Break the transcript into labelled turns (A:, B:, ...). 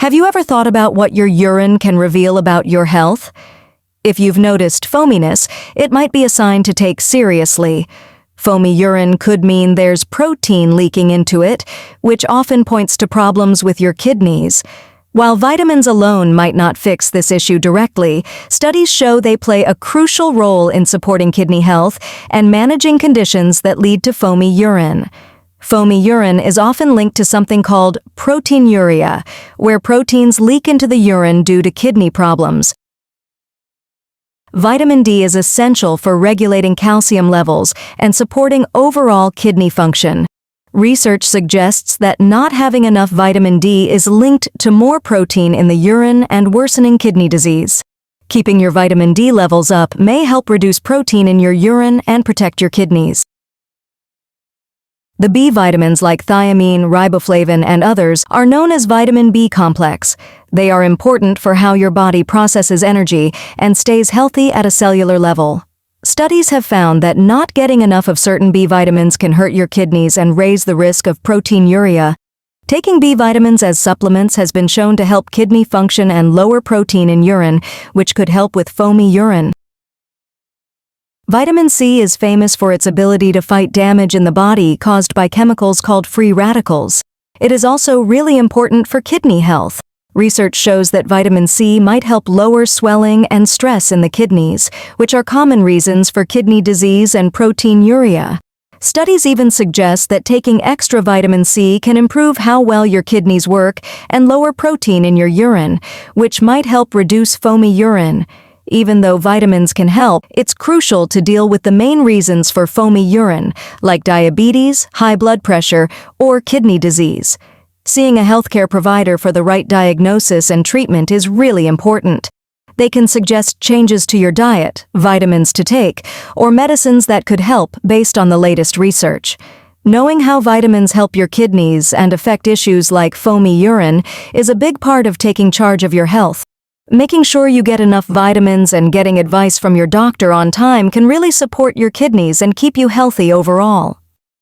A: Have you ever thought about what your urine can reveal about your health? If you've noticed foaminess, it might be a sign to take seriously. Foamy urine could mean there's protein leaking into it, which often points to problems with your kidneys. While vitamins alone might not fix this issue directly, studies show they play a crucial role in supporting kidney health and managing conditions that lead to foamy urine. Foamy urine is often linked to something called proteinuria, where proteins leak into the urine due to kidney problems. Vitamin D is essential for regulating calcium levels and supporting overall kidney function. Research suggests that not having enough vitamin D is linked to more protein in the urine and worsening kidney disease. Keeping your vitamin D levels up may help reduce protein in your urine and protect your kidneys. The B vitamins like thiamine, riboflavin, and others are known as vitamin B complex. They are important for how your body processes energy and stays healthy at a cellular level. Studies have found that not getting enough of certain B vitamins can hurt your kidneys and raise the risk of proteinuria. Taking B vitamins as supplements has been shown to help kidney function and lower protein in urine, which could help with foamy urine. Vitamin C is famous for its ability to fight damage in the body caused by chemicals called free radicals. It is also really important for kidney health. Research shows that vitamin C might help lower swelling and stress in the kidneys, which are common reasons for kidney disease and proteinuria. Studies even suggest that taking extra vitamin C can improve how well your kidneys work and lower protein in your urine, which might help reduce foamy urine. Even though vitamins can help, it's crucial to deal with the main reasons for foamy urine, like diabetes, high blood pressure, or kidney disease. Seeing a healthcare provider for the right diagnosis and treatment is really important. They can suggest changes to your diet, vitamins to take, or medicines that could help based on the latest research. Knowing how vitamins help your kidneys and affect issues like foamy urine is a big part of taking charge of your health. Making sure you get enough vitamins and getting advice from your doctor on time can really support your kidneys and keep you healthy overall.